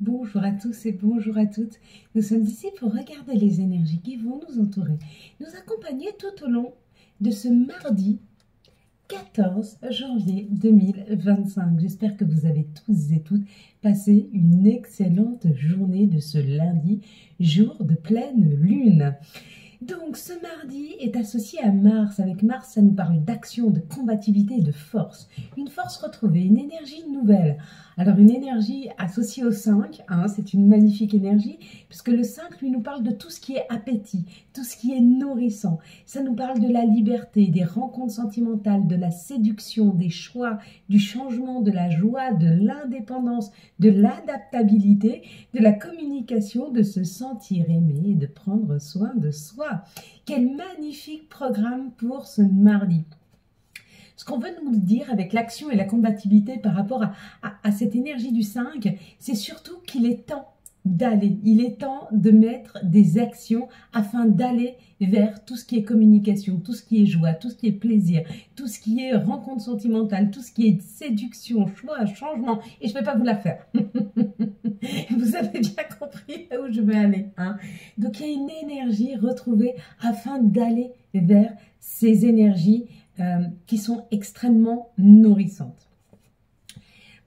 Bonjour à tous et bonjour à toutes. Nous sommes ici pour regarder les énergies qui vont nous entourer, nous accompagner tout au long de ce mardi 14 janvier 2025. J'espère que vous avez tous et toutes passé une excellente journée de ce lundi, jour de pleine lune. Donc ce mardi est associé à Mars. Avec Mars, ça nous parle d'action, de combativité et de force. Une force retrouvée, une énergie nouvelle. Alors une énergie associée au 5, c'est une magnifique énergie, puisque le 5 lui nous parle de tout ce qui est appétit, tout ce qui est nourrissant. Ça nous parle de la liberté, des rencontres sentimentales, de la séduction, des choix, du changement, de la joie, de l'indépendance, de l'adaptabilité, de la communication, de se sentir aimé et de prendre soin de soi. Quel magnifique programme pour ce mardi! Ce qu'on veut nous dire avec l'action et la combativité par rapport à cette énergie du 5, c'est surtout qu'il est temps d'aller, il est temps de mettre des actions afin d'aller vers tout ce qui est communication, tout ce qui est joie, tout ce qui est plaisir, tout ce qui est rencontre sentimentale, tout ce qui est séduction, choix, changement, et je ne vais pas vous la faire. Vous avez bien compris où je veux aller. Donc il y a une énergie retrouvée afin d'aller vers ces énergies qui sont extrêmement nourrissantes.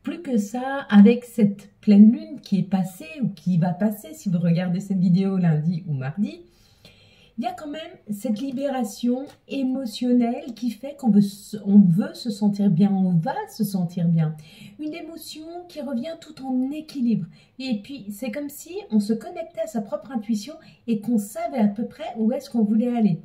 Plus que ça, avec cette pleine lune qui est passée ou qui va passer, si vous regardez cette vidéo lundi ou mardi, il y a quand même cette libération émotionnelle qui fait qu'on veut se sentir bien, on va se sentir bien. Une émotion qui revient tout en équilibre. Et puis, c'est comme si on se connectait à sa propre intuition et qu'on savait à peu près où est-ce qu'on voulait aller.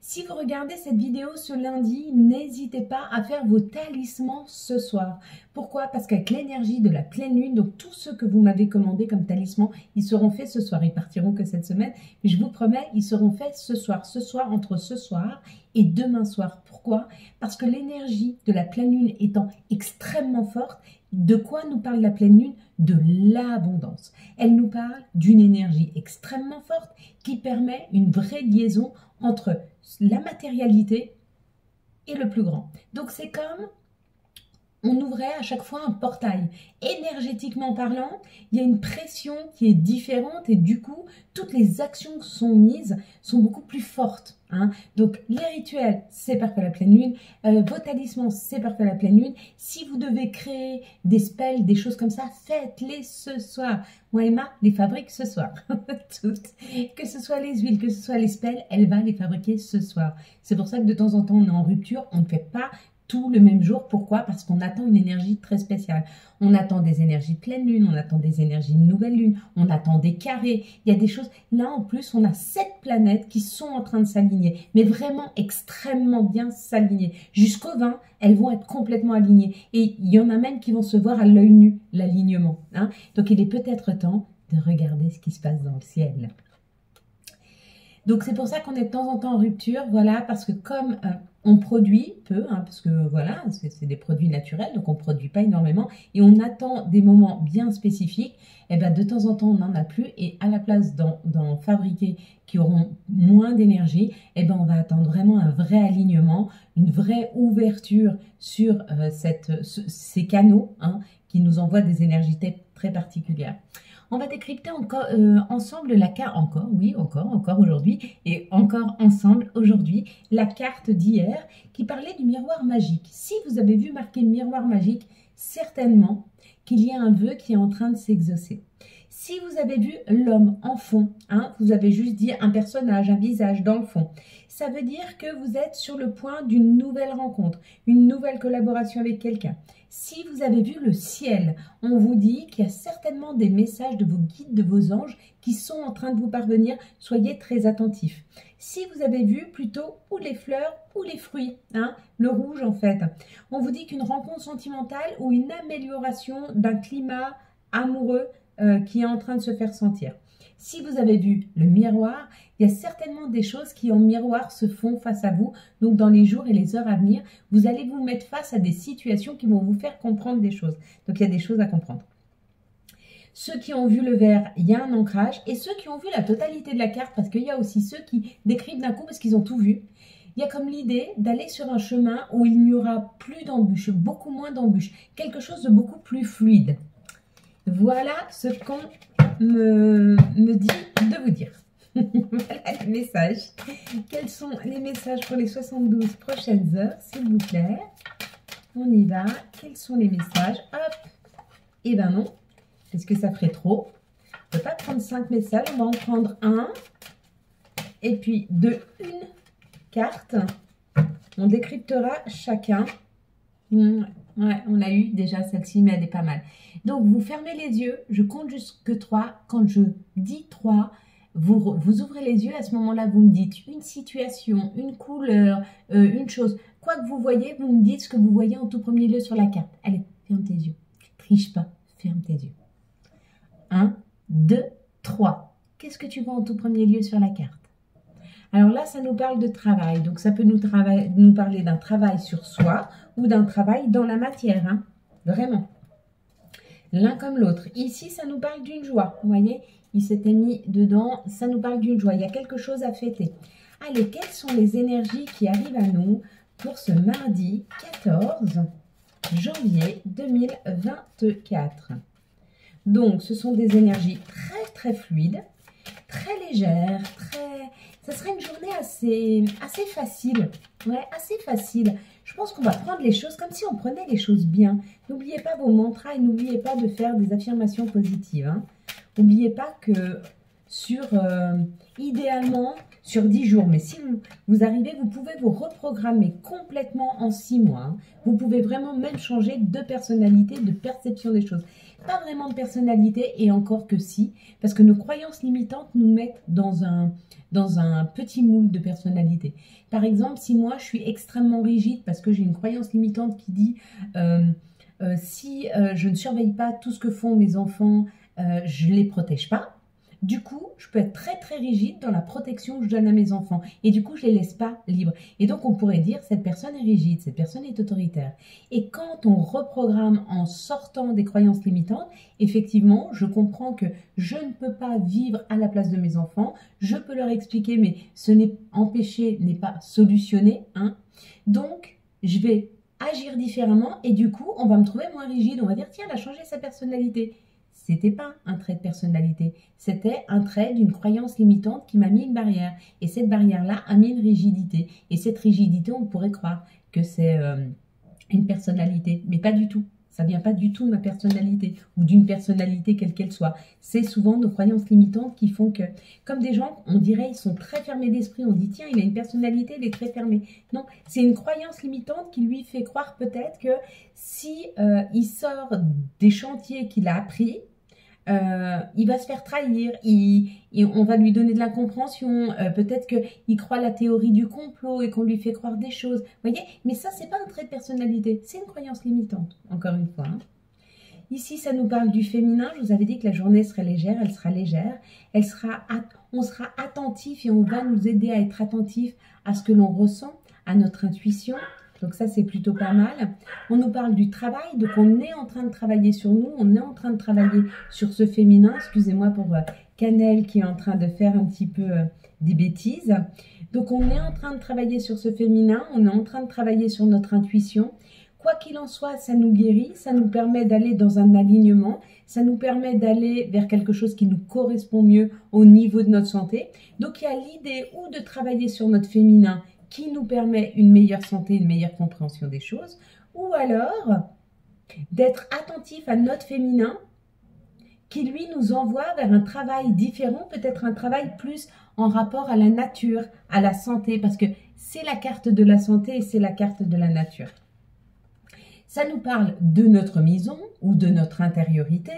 Si vous regardez cette vidéo ce lundi, n'hésitez pas à faire vos talismans ce soir. Pourquoi? Parce qu'avec l'énergie de la pleine lune, donc tous ceux que vous m'avez commandés comme talismans, ils seront faits ce soir. Ils partiront que cette semaine, mais je vous promets, ils seront faits ce soir. Ce soir, entre ce soir et demain soir. Pourquoi? Parce que l'énergie de la pleine lune étant extrêmement forte, de quoi nous parle la pleine lune? De l'abondance. Elle nous parle d'une énergie extrêmement forte qui permet une vraie liaison entre la matérialité et le plus grand. Donc c'est comme on ouvrait à chaque fois un portail. Énergétiquement parlant, il y a une pression qui est différente et du coup, toutes les actions qui sont mises sont beaucoup plus fortes. Donc les rituels, c'est parfait la pleine lune. Vos talismans, c'est parfait la pleine lune. Si vous devez créer des spells, des choses comme ça, faites-les ce soir. Moi, Emma, les fabrique ce soir. Toutes. Que ce soit les huiles, que ce soit les spells, elle va les fabriquer ce soir. C'est pour ça que de temps en temps, on est en rupture, on ne fait pas tout le même jour. Pourquoi? Parce qu'on attend une énergie très spéciale. On attend des énergies pleine lune, on attend des énergies nouvelle lune, on attend des carrés. Il y a des choses. Là, en plus, on a 7 planètes qui sont en train de s'aligner, mais vraiment extrêmement bien s'aligner. Jusqu'au 20, elles vont être complètement alignées. Et il y en a même qui vont se voir à l'œil nu, l'alignement. Donc, il est peut-être temps de regarder ce qui se passe dans le ciel. Donc, c'est pour ça qu'on est de temps en temps en rupture, voilà, parce que comme on produit peu, parce que voilà, c'est des produits naturels, donc on ne produit pas énormément, et on attend des moments bien spécifiques, et bien de temps en temps, on n'en a plus, et à la place d'en fabriquer qui auront moins d'énergie, et bien on va attendre vraiment un vrai alignement, une vraie ouverture sur ces canaux qui nous envoient des énergies très particulières. On va décrypter ensemble la carte, encore aujourd'hui, et encore ensemble aujourd'hui, la carte d'hier qui parlait du miroir magique. Si vous avez vu marqué miroir magique, certainement qu'il y a un vœu qui est en train de s'exaucer. Si vous avez vu l'homme en fond, vous avez juste dit un personnage, un visage dans le fond, ça veut dire que vous êtes sur le point d'une nouvelle rencontre, une nouvelle collaboration avec quelqu'un. Si vous avez vu le ciel, on vous dit qu'il y a certainement des messages de vos guides, de vos anges qui sont en train de vous parvenir. Soyez très attentifs. Si vous avez vu plutôt ou les fleurs ou les fruits, le rouge en fait, on vous dit qu'une rencontre sentimentale ou une amélioration d'un climat amoureux qui est en train de se faire sentir. Si vous avez vu le miroir, il y a certainement des choses qui en miroir se font face à vous. Donc dans les jours et les heures à venir, vous allez vous mettre face à des situations qui vont vous faire comprendre des choses. Donc il y a des choses à comprendre. Ceux qui ont vu le vert, il y a un ancrage. Et ceux qui ont vu la totalité de la carte, parce qu'il y a aussi ceux qui décrivent d'un coup parce qu'ils ont tout vu. Il y a comme l'idée d'aller sur un chemin où il n'y aura plus d'embûches, beaucoup moins d'embûches. Quelque chose de beaucoup plus fluide. Voilà ce qu'on me dit de vous dire. Voilà les messages. Quels sont les messages pour les 72 prochaines heures, s'il vous plaît? On y va. Quels sont les messages? Hop. Eh ben non. Est-ce que ça ferait trop? On ne peut pas prendre 5 messages. On va en prendre un. Et puis de une carte. On décryptera chacun. Ouais, on a eu déjà celle-ci, mais elle est pas mal. Donc, vous fermez les yeux. Je compte jusque 3. Quand je dis 3, vous ouvrez les yeux. À ce moment-là, vous me dites une situation, une couleur, une chose. Quoi que vous voyez, vous me dites ce que vous voyez en tout premier lieu sur la carte. Allez, ferme tes yeux. Triche pas. Ferme tes yeux. 1, 2, 3. Qu'est-ce que tu vois en tout premier lieu sur la carte? Alors là, ça nous parle de travail. Donc, ça peut nous parler d'un travail sur soi ou d'un travail dans la matière. Hein. Vraiment. L'un comme l'autre. Ici, ça nous parle d'une joie. Vous voyez, il s'était mis dedans. Ça nous parle d'une joie. Il y a quelque chose à fêter. Allez, quelles sont les énergies qui arrivent à nous pour ce mardi 14 janvier 2024? Donc, ce sont des énergies très, très fluides, très légères, ça serait une journée assez facile. Ouais, assez facile. Je pense qu'on va prendre les choses comme si on prenait les choses bien. N'oubliez pas vos mantras et n'oubliez pas de faire des affirmations positives. Hein. N'oubliez pas que idéalement, sur 10 jours, mais si vous arrivez, vous pouvez vous reprogrammer complètement en 6 mois. Hein. Vous pouvez vraiment même changer de personnalité, de perception des choses. Pas vraiment de personnalité, et encore que si, parce que nos croyances limitantes nous mettent dans un petit moule de personnalité. Par exemple, si moi je suis extrêmement rigide parce que j'ai une croyance limitante qui dit si je ne surveille pas tout ce que font mes enfants, je ne les protège pas. Du coup, je peux être très très rigide dans la protection que je donne à mes enfants. Et du coup, je ne les laisse pas libres. Et donc, on pourrait dire, cette personne est rigide, cette personne est autoritaire. Et quand on reprogramme en sortant des croyances limitantes, effectivement, je comprends que je ne peux pas vivre à la place de mes enfants. Je peux leur expliquer, mais ce n'est empêché, n'est pas solutionné. Hein. Donc, je vais agir différemment et du coup, on va me trouver moins rigide. On va dire, tiens, elle a changé sa personnalité. C'était pas un trait de personnalité, c'était un trait d'une croyance limitante qui m'a mis une barrière. Et cette barrière-là a mis une rigidité. Et cette rigidité, on pourrait croire que c'est une personnalité, mais pas du tout. Ça vient pas du tout de ma personnalité ou d'une personnalité quelle qu'elle soit. C'est souvent nos croyances limitantes qui font que, comme des gens, on dirait ils sont très fermés d'esprit. On dit tiens, il a une personnalité, il est très fermé. Non, c'est une croyance limitante qui lui fait croire peut-être que si il sort des chantiers qu'il a appris, il va se faire trahir, on va lui donner de l'incompréhension, peut-être qu'il croit la théorie du complot et qu'on lui fait croire des choses, vous voyez, mais ça c'est pas un trait de personnalité, c'est une croyance limitante, encore une fois. Hein. Ici ça nous parle du féminin, je vous avais dit que la journée serait légère, elle sera légère, on sera attentif et on va nous aider à être attentif à ce que l'on ressent, à notre intuition. Donc ça, c'est plutôt pas mal. On nous parle du travail, donc on est en train de travailler sur nous, on est en train de travailler sur ce féminin. Excusez-moi pour Canel qui est en train de faire un petit peu des bêtises. Donc on est en train de travailler sur ce féminin, on est en train de travailler sur notre intuition. Quoi qu'il en soit, ça nous guérit, ça nous permet d'aller dans un alignement, ça nous permet d'aller vers quelque chose qui nous correspond mieux au niveau de notre santé. Donc il y a l'idée ou de travailler sur notre féminin, qui nous permet une meilleure santé, une meilleure compréhension des choses, ou alors d'être attentif à notre féminin qui lui nous envoie vers un travail différent, peut-être un travail plus en rapport à la nature, à la santé, parce que c'est la carte de la santé et c'est la carte de la nature. Ça nous parle de notre maison ou de notre intériorité,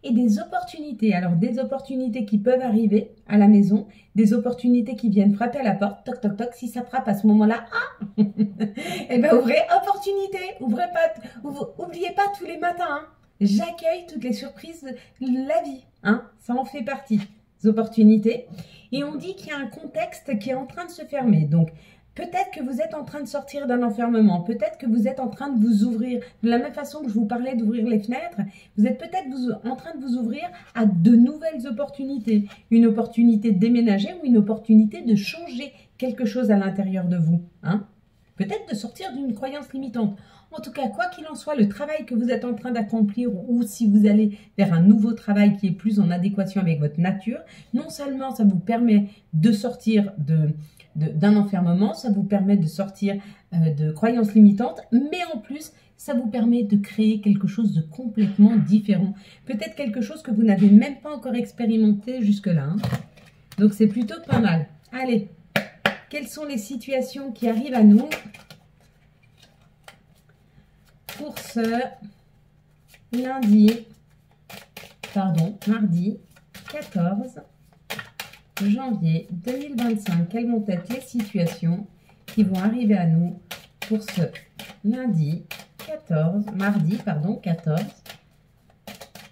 et des opportunités. Alors, des opportunités qui peuvent arriver à la maison, des opportunités qui viennent frapper à la porte, toc, toc, toc. Si ça frappe à ce moment-là, ah eh bien, ouvrez opportunité, oubliez pas tous les matins. Hein. J'accueille toutes les surprises de la vie. Hein. Ça en fait partie, des opportunités. Et on dit qu'il y a un contexte qui est en train de se fermer. Donc, peut-être que vous êtes en train de sortir d'un enfermement, peut-être que vous êtes en train de vous ouvrir, de la même façon que je vous parlais d'ouvrir les fenêtres, vous êtes peut-être en train de vous ouvrir à de nouvelles opportunités. Une opportunité de déménager ou une opportunité de changer quelque chose à l'intérieur de vous. Hein? Peut-être de sortir d'une croyance limitante. En tout cas, quoi qu'il en soit, le travail que vous êtes en train d'accomplir ou si vous allez vers un nouveau travail qui est plus en adéquation avec votre nature, non seulement ça vous permet de sortir d'un enfermement, ça vous permet de sortir de croyances limitantes, mais en plus, ça vous permet de créer quelque chose de complètement différent. Peut-être quelque chose que vous n'avez même pas encore expérimenté jusque-là. Hein. Donc, c'est plutôt pas mal. Allez, quelles sont les situations qui arrivent à nous pour ce mardi 14 janvier 2025. Quelles vont être les situations qui vont arriver à nous pour ce mardi 14,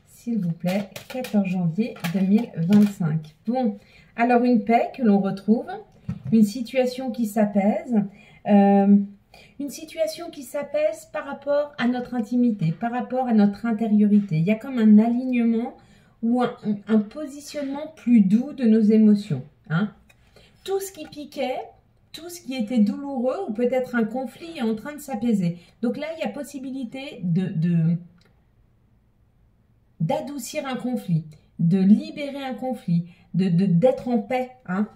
s'il vous plaît, 14 janvier 2025. Bon, alors une paix que l'on retrouve, une situation qui s'apaise, par rapport à notre intimité, par rapport à notre intériorité. Il y a comme un alignement ou un positionnement plus doux de nos émotions. Hein. Tout ce qui piquait, tout ce qui était douloureux ou peut-être un conflit est en train de s'apaiser. Donc là, il y a possibilité d'adoucir un conflit, de libérer un conflit, d'être en paix. Hein.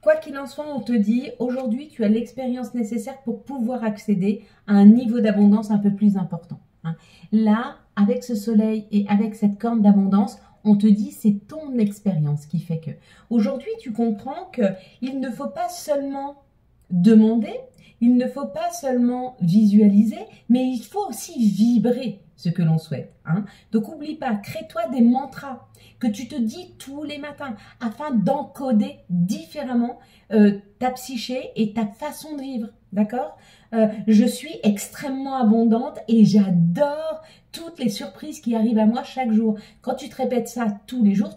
Quoi qu'il en soit, on te dit, aujourd'hui, tu as l'expérience nécessaire pour pouvoir accéder à un niveau d'abondance un peu plus important. Hein. Là, avec ce soleil et avec cette corne d'abondance, on te dit, c'est ton expérience qui fait que. Aujourd'hui, tu comprends qu'il ne faut pas seulement demander, il ne faut pas seulement visualiser, mais il faut aussi vibrer ce que l'on souhaite. Hein. Donc, n'oublie pas, crée-toi des mantras que tu te dis tous les matins afin d'encoder différemment ta psyché et ta façon de vivre. D'accord ? Je suis extrêmement abondante et j'adore toutes les surprises qui arrivent à moi chaque jour. Quand tu te répètes ça tous les jours,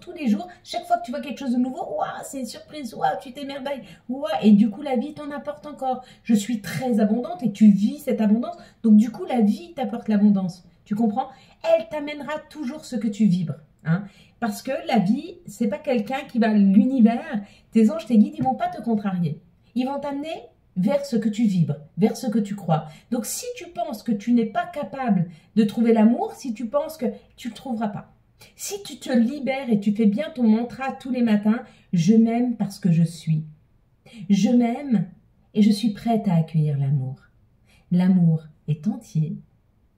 chaque fois que tu vois quelque chose de nouveau, waouh, c'est une surprise, waouh, tu t'émerveilles, waouh, et du coup la vie t'en apporte encore. Je suis très abondante et tu vis cette abondance, donc du coup la vie t'apporte l'abondance. Tu comprends? Elle t'amènera toujours ce que tu vibres. Hein? Parce que la vie, c'est pas quelqu'un qui va, l'univers, tes anges, tes guides, ils vont pas te contrarier. Ils vont t'amener vers ce que tu vibres, vers ce que tu crois. Donc, si tu penses que tu n'es pas capable de trouver l'amour, si tu penses que tu ne le trouveras pas. Si tu te libères et tu fais bien ton mantra tous les matins, je m'aime parce que je suis. Je m'aime et je suis prête à accueillir l'amour. L'amour est entier,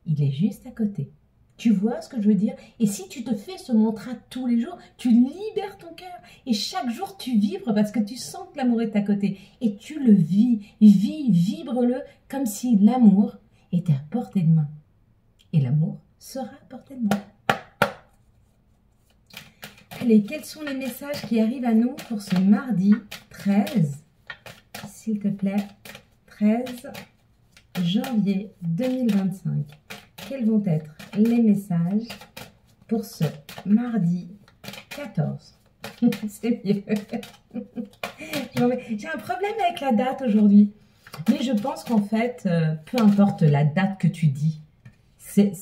il est juste à côté. Tu vois ce que je veux dire? Et si tu te fais ce mantra tous les jours, tu libères ton cœur. Et chaque jour, tu vibres parce que tu sens que l'amour est à côté. Et tu le vis. Vibre-le comme si l'amour était à portée de main. Et l'amour sera à portée de main. Allez, quels sont les messages qui arrivent à nous pour ce mardi 13, s'il te plaît, 13 janvier 2025. Quels vont être les messages pour ce mardi 14? C'est mieux. J'ai un problème avec la date aujourd'hui. Mais je pense qu'en fait, peu importe la date que tu dis, c'est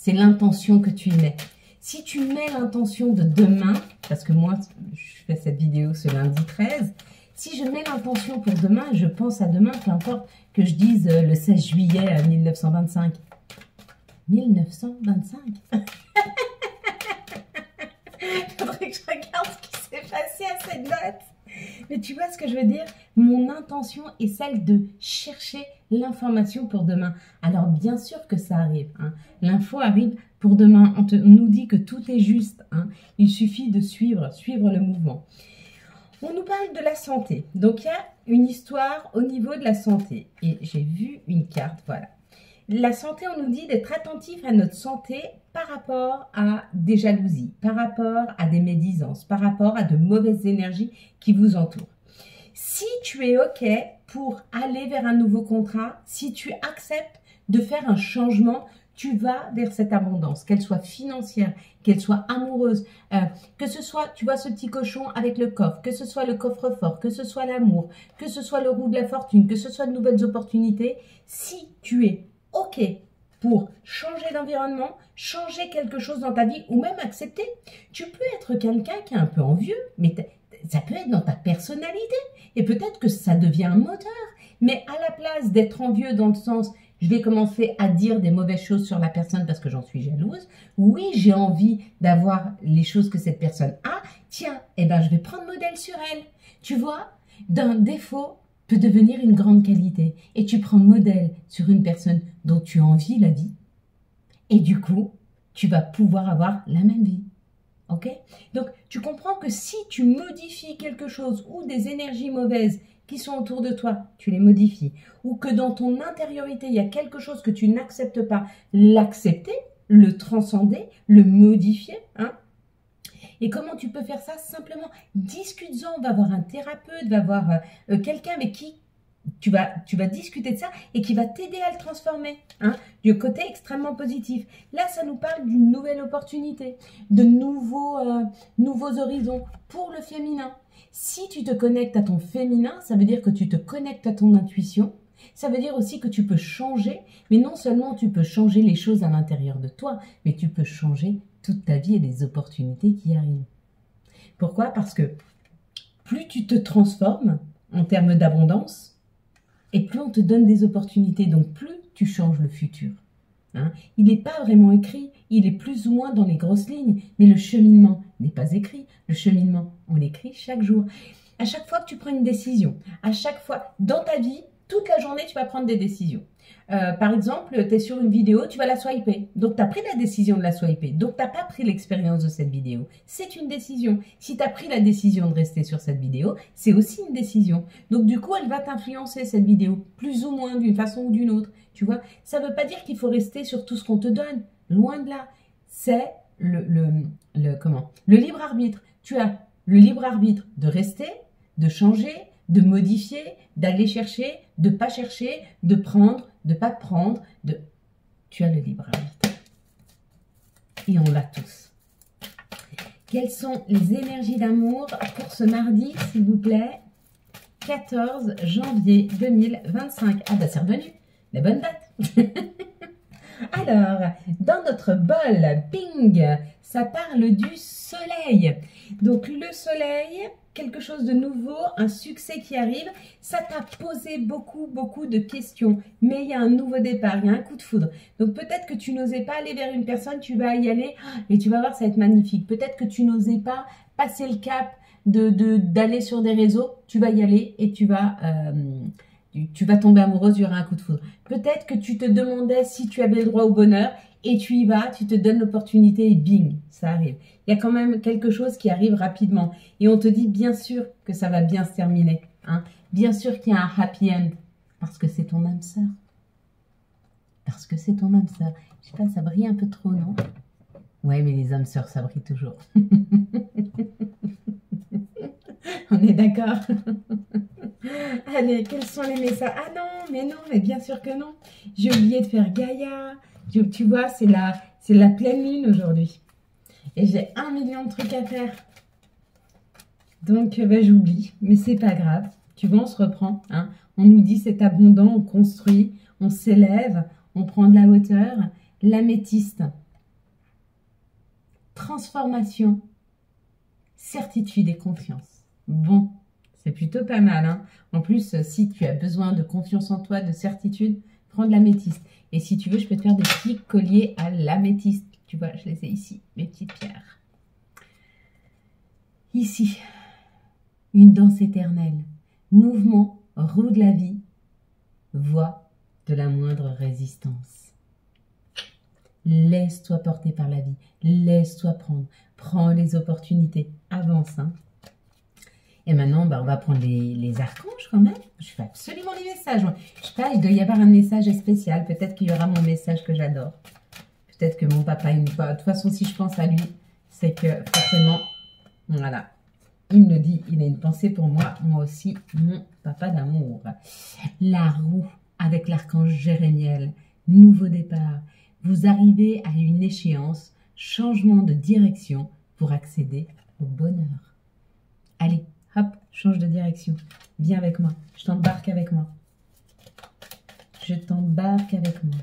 l'intention que tu y mets. Si tu mets l'intention de demain, parce que moi, je fais cette vidéo ce lundi 13, si je mets l'intention pour demain, je pense à demain, peu importe que je dise le 16 juillet 1925. 1925. Faudrait que je regarde ce qui s'est passé à cette date. Mais tu vois ce que je veux dire? Mon intention est celle de chercher l'information pour demain. Alors bien sûr que ça arrive. Hein. L'info arrive pour demain. On nous dit que tout est juste. Hein. Il suffit de suivre le mouvement. On nous parle de la santé. Donc il y a une histoire au niveau de la santé. Et j'ai vu une carte, voilà. La santé, on nous dit d'être attentif à notre santé par rapport à des jalousies, par rapport à des médisances, par rapport à de mauvaises énergies qui vous entourent. Si tu es OK pour aller vers un nouveau contrat, si tu acceptes de faire un changement, tu vas vers cette abondance, qu'elle soit financière, qu'elle soit amoureuse, que ce soit, tu vois ce petit cochon avec le coffre, que ce soit le coffre-fort, que ce soit l'amour, que ce soit le roue de la fortune, que ce soit de nouvelles opportunités, si tu es OK pour changer d'environnement, changer quelque chose dans ta vie ou même accepter. Tu peux être quelqu'un qui est un peu envieux, mais ça peut être dans ta personnalité et peut-être que ça devient un moteur. Mais à la place d'être envieux dans le sens Je vais commencer à dire des mauvaises choses sur la personne parce que j'en suis jalouse. Oui, j'ai envie d'avoir les choses que cette personne a. Tiens, eh ben, je vais prendre modèle sur elle. Tu vois, d'un défaut peut devenir une grande qualité. Et tu prends modèle sur une personne dont tu envies la vie. Et du coup, tu vas pouvoir avoir la même vie. Ok? Donc, tu comprends que si tu modifies quelque chose ou des énergies mauvaises qui sont autour de toi, tu les modifies, ou que dans ton intériorité, il y a quelque chose que tu n'acceptes pas, l'accepter, le transcender, le modifier, hein? Et comment tu peux faire ça? Simplement, discute-en, va voir un thérapeute, va voir quelqu'un avec qui tu vas discuter de ça et qui va t'aider à le transformer, hein, du côté extrêmement positif. Là, ça nous parle d'une nouvelle opportunité, de nouveaux horizons pour le féminin. Si tu te connectes à ton féminin, ça veut dire que tu te connectes à ton intuition. Ça veut dire aussi que tu peux changer, mais non seulement tu peux changer les choses à l'intérieur de toi, mais tu peux changer toute ta vie et les opportunités qui arrivent. Pourquoi? Parce que plus tu te transformes en termes d'abondance, et plus on te donne des opportunités, donc plus tu changes le futur. Hein? Il n'est pas vraiment écrit, il est plus ou moins dans les grosses lignes, mais le cheminement n'est pas écrit. Le cheminement, on l'écrit chaque jour. À chaque fois que tu prends une décision, à chaque fois, dans ta vie, toute la journée, tu vas prendre des décisions. Par exemple, tu es sur une vidéo, tu vas la swiper. Donc, tu as pris la décision de la swiper. Donc, tu n'as pas pris l'expérience de cette vidéo. C'est une décision. Si tu as pris la décision de rester sur cette vidéo, c'est aussi une décision. Donc, du coup, elle va t'influencer, cette vidéo, plus ou moins, d'une façon ou d'une autre. Tu vois, ça ne veut pas dire qu'il faut rester sur tout ce qu'on te donne. Loin de là. C'est le libre arbitre. Tu as le libre arbitre de rester, de changer, de modifier, d'aller chercher, de pas chercher, de prendre, de pas prendre, tu as le libre arbitre. Et on l'a tous. Quelles sont les énergies d'amour pour ce mardi, s'il vous plaît? 14 janvier 2025. Ah bah c'est revenu, la bonne date. Alors, dans notre bol, bing, ça parle du soleil. Donc le soleil, quelque chose de nouveau, un succès qui arrive, ça t'a posé beaucoup de questions. Mais il y a un nouveau départ, il y a un coup de foudre. Donc peut-être que tu n'osais pas aller vers une personne, tu vas y aller et tu vas voir, ça va être magnifique. Peut-être que tu n'osais pas passer le cap d'aller sur des réseaux, tu vas y aller et tu vas tomber amoureuse, il y aura un coup de foudre. Peut-être que tu te demandais si tu avais le droit au bonheur et tu y vas, tu te donnes l'opportunité et bing, ça arrive. Il y a quand même quelque chose qui arrive rapidement et on te dit bien sûr que ça va bien se terminer. Hein. Bien sûr qu'il y a un happy end parce que c'est ton âme sœur. Parce que c'est ton âme sœur. Je sais pas, ça brille un peu trop, non? Ouais, mais les âmes sœurs, ça brille toujours. On est d'accord? Allez, quels sont les messages? Ah non, mais bien sûr que non. J'ai oublié de faire Gaïa. Tu vois, c'est la pleine lune aujourd'hui. Et j'ai 1 million de trucs à faire. Donc, j'oublie. Mais c'est pas grave. Tu vois, on se reprend. Hein. On nous dit c'est abondant, on construit, on s'élève, on prend de la hauteur. L'améthyste. Transformation. Certitude et confiance. Bon. C'est plutôt pas mal. Hein. En plus, si tu as besoin de confiance en toi, de certitude, prends de l'améthyste. Et si tu veux, je peux te faire des petits colliers à l'améthyste. Tu vois, je les ai ici, mes petites pierres. Ici, une danse éternelle. Mouvement, roue de la vie, voie de la moindre résistance. Laisse-toi porter par la vie. Laisse-toi prendre. Prends les opportunités. Avance, hein. Et maintenant, on va prendre les archanges quand même. Je fais absolument les messages. Je sais pas, il doit y avoir un message spécial. Peut-être qu'il y aura mon message que j'adore. Peut-être que mon papa, de toute façon, si je pense à lui, c'est que forcément, voilà. Il me le dit, il a une pensée pour moi. Moi aussi, mon papa d'amour. La roue avec l'archange Jérémiel. Nouveau départ. Vous arrivez à une échéance. Changement de direction pour accéder au bonheur. Allez. Hop, change de direction. Viens avec moi. Je t'embarque avec moi. Je t'embarque avec moi.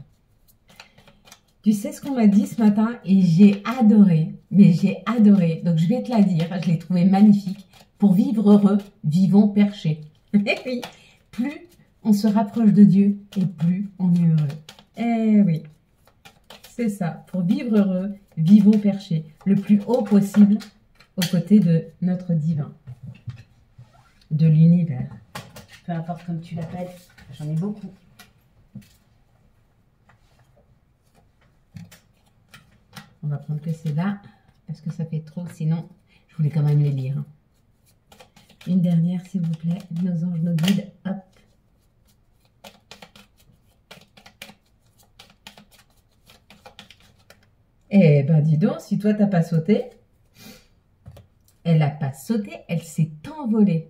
Tu sais ce qu'on m'a dit ce matin et j'ai adoré. Mais j'ai adoré. Donc je vais te la dire. Je l'ai trouvé magnifique. Pour vivre heureux, vivons perchés. Oui. Plus on se rapproche de Dieu et plus on est heureux. Eh oui, c'est ça. Pour vivre heureux, vivons perchés le plus haut possible aux côtés de notre divin, de l'univers. Peu importe comme tu l'appelles, j'en ai beaucoup. On va prendre que celle-là, parce que ça fait trop, sinon je voulais quand même les lire. Une dernière, s'il vous plaît, nos anges, nos guides, hop. Eh ben dis donc, si toi t'as pas sauté, elle n'a pas sauté, elle s'est envolée.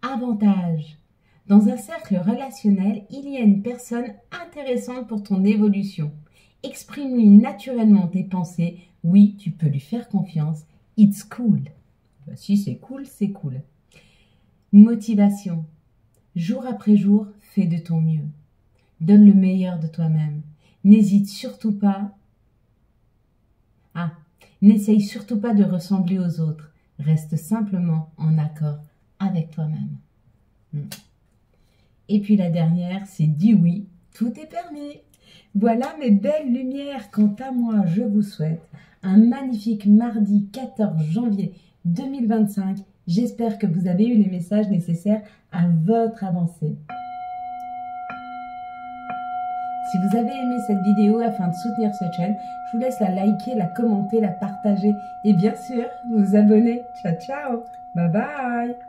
Avantage. Dans un cercle relationnel, il y a une personne intéressante pour ton évolution. Exprime-lui naturellement tes pensées. Oui, tu peux lui faire confiance. It's cool. Ben, si c'est cool, c'est cool. Motivation. Jour après jour, fais de ton mieux. Donne le meilleur de toi-même. N'hésite surtout pas. N'essaye surtout pas de ressembler aux autres. Reste simplement en accord avec toi-même. Et puis la dernière, c'est dis oui, tout est permis. Voilà mes belles lumières. Quant à moi, je vous souhaite un magnifique mardi 14 janvier 2025. J'espère que vous avez eu les messages nécessaires à votre avancée. Si vous avez aimé cette vidéo, afin de soutenir cette chaîne, je vous laisse la liker, la commenter, la partager et bien sûr, vous abonner. Ciao, ciao. Bye bye.